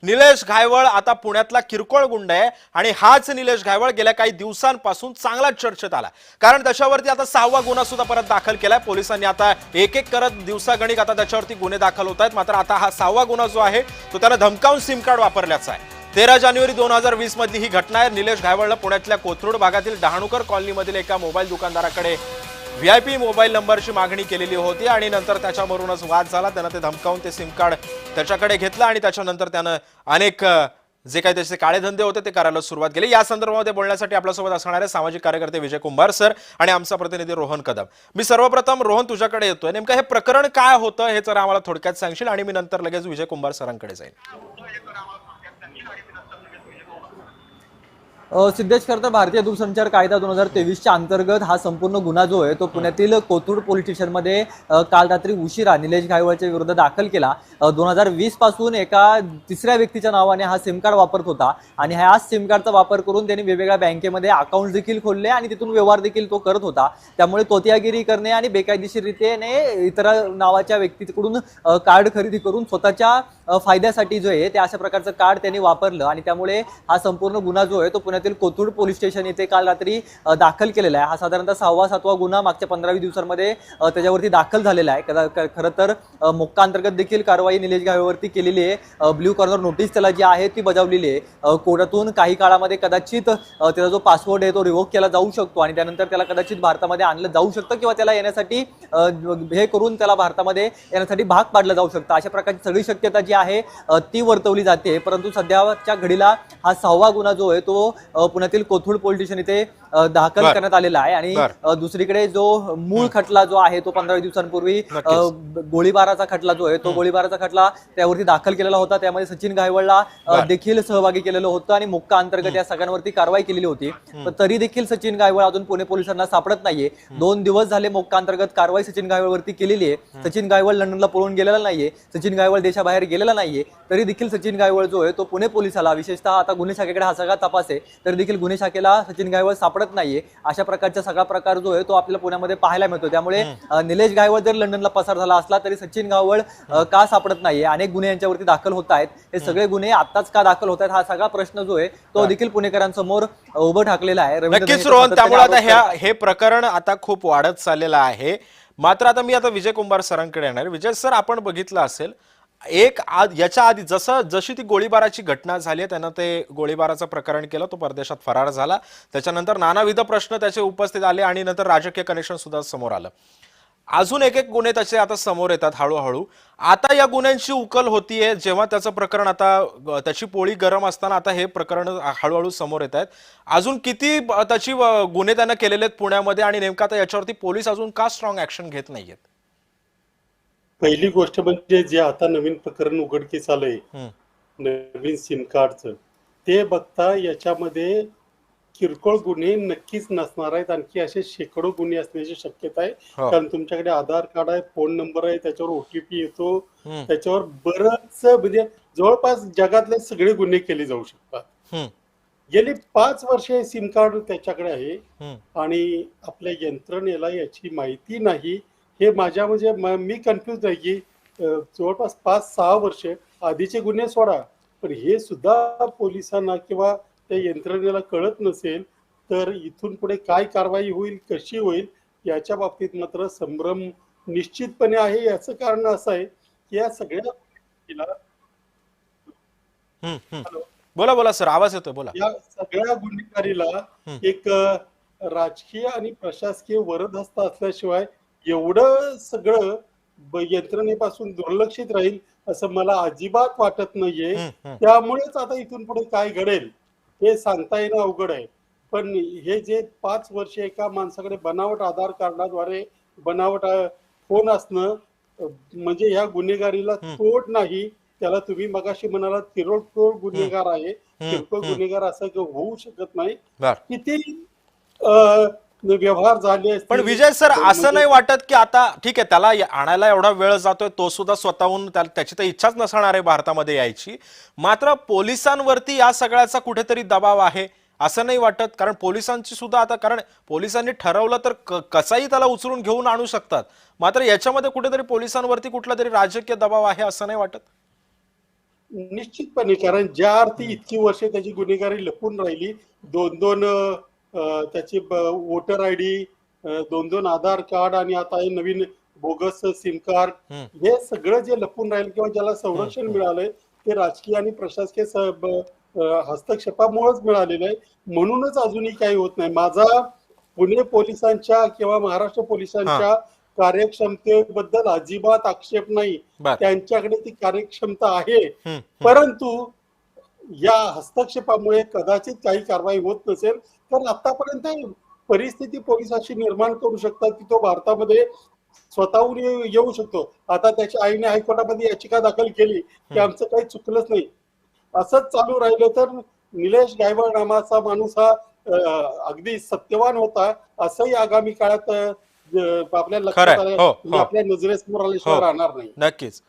निलेश घायवळ आता पुण्यातला किरकोळ गुंड आहे आणि हाच निलेश घायवळ गेल्या काही दिवसांपासून चांगलाच चर्चेत आला, कारण त्याच्यावरती आता 6वा गुन्हा सुद्धा परत दाखल केलाय पोलिसांनी। आता एक एक करत दिवसागणिक आता त्याच्यावरती गुन्हे दाखल होत आहेत। मात्र आता हा 6वा गुन्हा जो आहे तो त्यानं धमकावून सिम कार्ड वापरल्याचा आहे। 13 जानेवारी 2020 मधली ही घटना आहे। निलेश घायवळला पुण्यातल्या कोथरूड भागातील डहाणूकर कॉलनीमधील एका मोबाईल दुकानदाराकडे VIP मोबाईल नंबरची मागणी केलेली होती आणि नंतर त्याच्यावरूनच वाद झाला। त्यानं ते धमकावून ते सिम कार्ड त्याच्याकडे घेतलं आणि त्याच्यानंतर त्यानं अनेक जे काही त्याचे काळे धंदे होते ते करायला सुरुवात केली। या संदर्भामध्ये बोलण्यासाठी आपल्यासोबत असणार आहे सामाजिक कार्यकर्ते विजय कुंभार सर आणि आमचा प्रतिनिधी रोहन कदम। मी सर्वप्रथम रोहन तुझ्याकडे येतोय, नेमकं हे प्रकरण काय होतं हे जरा आम्हाला थोडक्यात सांगशील आणि मी नंतर लगेच विजय कुंभार सरांकडे जाईन। सिद्धेश, खरं तर भारतीय दूरसंचार कायदा 2023च्या अंतर्गत हा संपूर्ण गुन्हा जो आहे तो पुण्यातील कोथरूड पोलीस स्टेशनमध्ये काल रात्री उशिरा निलेश घायवळच्या विरुद्ध दाखल केला। 2020 पासून एका तिसऱ्या व्यक्तीच्या नावाने हा सिम कार्ड वापरत होता आणि ह्या सिम कार्डचा वापर करून त्यांनी वेगवेगळ्या बँकेमध्ये अकाउंट देखील खोलले आणि तिथून व्यवहार देखील तो करत होता। त्यामुळे तोतियागिरी करणे आणि बेकायदेशीररित्याने इतर नावाच्या व्यक्तीकडून कार्ड खरेदी करून स्वतःच्या फायद्यासाठी जो आहे ते अशा प्रकारचं कार्ड त्यांनी वापरलं आणि त्यामुळे हा संपूर्ण गुन्हा जो आहे तो पुण्यातील कोथरूड पोलीस स्टेशन येथे काल रात्री दाखल केलेला आहे। हा साधारणतः 6वा-7वा गुन्हा मागच्या 15-20 दिवसांमध्ये त्याच्यावरती दाखल झालेला आहे। खरं तर मोक्का अंतर्गत देखील कारवाई निलेश घायवळवरती केलेली आहे। ब्ल्यू कॉर्नर नोटीस त्याला जी आहे ती बजावलेली आहे। कोर्टातून काही काळामध्ये कदाचित त्याचा जो पासवर्ड आहे तो रिवोक केला जाऊ शकतो आणि त्यानंतर त्याला कदाचित भारतामध्ये आणलं जाऊ शकतं किंवा त्याला येण्यासाठी हे करून त्याला भारतामध्ये येण्यासाठी भाग पाडलं जाऊ शकतं। अशा प्रकारची सगळी शक्यता जी आहे ती वर्तवली जाते। परंतु सध्याच्या घडीला हा 6वा गुन्हा जो आहे तो पुण्यातील कोथरूड पोलीस स्टेशन इथे दाखल करण्यात आलेला आहे आणि दुसरीकडे जो मूळ खटला जो आहे तो 15 दिवसांपूर्वी गोळीबाराचा खटला जो आहे तो गोळीबाराचा खटला त्यावरती दाखल केलेला होता। त्यामध्ये सचिन घायवळला देखील सहभागी केलेलं होतं आणि मोक्का अंतर्गत या सगळ्यांवरती कारवाई केलेली होती। पण तरी देखील सचिन घायवळ अजून पुणे पोलिसांना सापडत नाहीये। 2 दिवस झाले मोक्का अंतर्गत कारवाई सचिन घायवळवरती केलेली आहे। सचिन घायवळ लंडनला पळून गेलेला नाहीये, सचिन घायवळ देशाबाहेर गेलेला नाहीये, तरी देखील सचिन घायवळ जो आहे तो पुणे पोलिसाला, विशेषतः आता गुन्हे शाखेकडे हा सगळा तपास आहे, तरी देखील गुन्हे शाखेला सचिन घायवळ सापडत नाहीये। अशा प्रकारचा सगळा प्रकार जो आहे तो आपल्याला पुण्यामध्ये पाहायला मिळतो। त्यामुळे निलेश घायवळ जर लंडनला पसार झाला असला तरी सचिन घायवळ का सापडत नाहीये? अनेक गुन्हे यांच्यावरती दाखल होत आहेत। हे सगळे गुन्हे आताच का दाखल होत आहेत हा सगळा प्रश्न जो आहे तो देखील पुणेकरांसमोर उभं ठाकलेला आहे। नक्कीच रोहन, त्यामुळे आता हे प्रकरण आता खूप वाढत चाललेलं आहे। मात्र आता मी विजय कुंभार सरांकडे येणार। विजय सर, आपण बघितलं असेल याच्या आधी जशी ती गोळीबाराची घटना झाली, त्यानं ते गोळीबाराचं प्रकरण केलं, तो परदेशात फरार झाला। त्याच्यानंतर नानाविध प्रश्न त्याचे उपस्थित आले आणि नंतर राजकीय कनेक्शन सुद्धा समोर आलं। अजून एक गुन्हे त्याचे आता समोर येतात हळूहळू। आता या गुन्ह्यांची उकल होतीये, जेव्हा त्याचं प्रकरण आता त्याची पोळी गरम असताना आता हे प्रकरण हळूहळू समोर येत आहेत। अजून किती त्याची गुन्हे त्यानं केलेले आहेत पुण्यामध्ये आणि नेमका आता याच्यावरती पोलीस अजून का स्ट्रॉंग ऍक्शन घेत नाहीयेत? पहिली गोष्ट म्हणजे जे आता नवीन प्रकरण उघडकीस आलंय नवीन सिम कार्डचं, ते बघता याच्यामध्ये किरकोळ गुन्हे नक्कीच नसणार आहेत। आणखी असे शेकडो गुन्हे असण्याची शक्यता आहे, कारण तुमच्याकडे आधार कार्ड आहे, फोन नंबर आहे, त्याच्यावर OTP येतो, त्याच्यावर बरंच म्हणजे जवळपास जगातले सगळे गुन्हे केले जाऊ शकतात। गेली 5 वर्षे सिम कार्ड त्याच्याकडे आहे आणि आपल्या यंत्रणेला याची माहिती नाही। हे माझ्या म्हणजे मी कन्फ्युज आहे की जवळपास 5-6 वर्ष आधीचे गुन्हे सोडा, पण हे सुद्धा पोलिसांना किंवा त्या यंत्रणेला कळत नसेल तर इथून पुढे काय कारवाई होईल, कशी होईल याच्या बाबतीत मात्र संभ्रम निश्चितपणे आहे। याचं कारण असं आहे की या सगळ्या बोला बोला सर, आवाज येतोय, बोला। या सगळ्या गुन्हेगारीला एक राजकीय आणि प्रशासकीय वरदहस्त असल्याशिवाय एवढं सगळं यंत्रणेपासून दुर्लक्षित राहील असं मला अजिबात वाटत नाहीये। त्यामुळेच आता इथून पुढे काय घडेल हे सांगता येणं अवघड आहे। पण हे जे 5 वर्ष एका माणसाकडे बनावट आधार कार्डाद्वारे बनावट फोन असणं म्हणजे ह्या गुन्हेगारीला तोड नाही। त्याला तुम्ही मगाशी म्हणालात किरकोळ गुन्हेगार आहे, किरकोळ गुन्हेगार असं होऊ शकत नाही। किती व्यवहार झाले। पण विजय सर, असं नाही वाटत की आता ठीक आहे त्याला आणायला एवढा वेळ जातोय, तो सुद्धा स्वतःहून, त्याची तर इच्छाच नसणार आहे भारतामध्ये यायची, मात्र पोलिसांवरती या सगळ्याचा कुठेतरी दबाव आहे असं नाही वाटत? कारण पोलिसांची सुद्धा आता, कारण पोलिसांनी ठरवलं तर कसाही त्याला उचलून घेऊन आणू शकतात, मात्र याच्यामध्ये कुठेतरी पोलिसांवरती कुठला तरी राजकीय दबाव आहे असं नाही वाटत? निश्चितपणे, कारण ज्या अर्थी इतकी वर्षे त्याची गुन्हेगारी लपून राहिली, दोन दोन त्याची वोटर आय डी, दोन दोन आधार कार्ड आणि आता हे नवीन बोगस सिम कार्ड, हम्म. हे सगळं जे लपून राहील किंवा ज्याला संरक्षण मिळालंय ते राजकीय आणि प्रशासकीय हस्तक्षेपामुळेच मिळालेलं आहे. म्हणूनच अजूनही काही होत नाही. माझा पुणे पोलिसांच्या किंवा महाराष्ट्र पोलिसांच्या कार्यक्षमतेबद्दल अजिबात आक्षेप नाही. बर. त्यांच्याकडे ती कार्यक्षमता आहे, हम्म. परंतु या हस्तक्षेपामुळे कदाचित काही कारवाई होत नसेल. तर आतापर्यंत परिस्थिती पोलीस अशी निर्माण करू शकतात की तो भारतामध्ये स्वतःहून येऊ शकतो. आता त्याच्या आईने हायकोर्टामध्ये याचिका दाखल केली की आमचं काही चुकलंच नाही. असंच चालू राहिलं तर निलेश गायवळ नावाचा माणूस हा अगदी सत्यवान होता असंही आगामी काळात आपल्या लक्षात खरंय. आलं, हो, म्हणजे हो. आपल्या नजरेसमोर आल्याशिवाय हो. राहणार नाही. नक्कीच.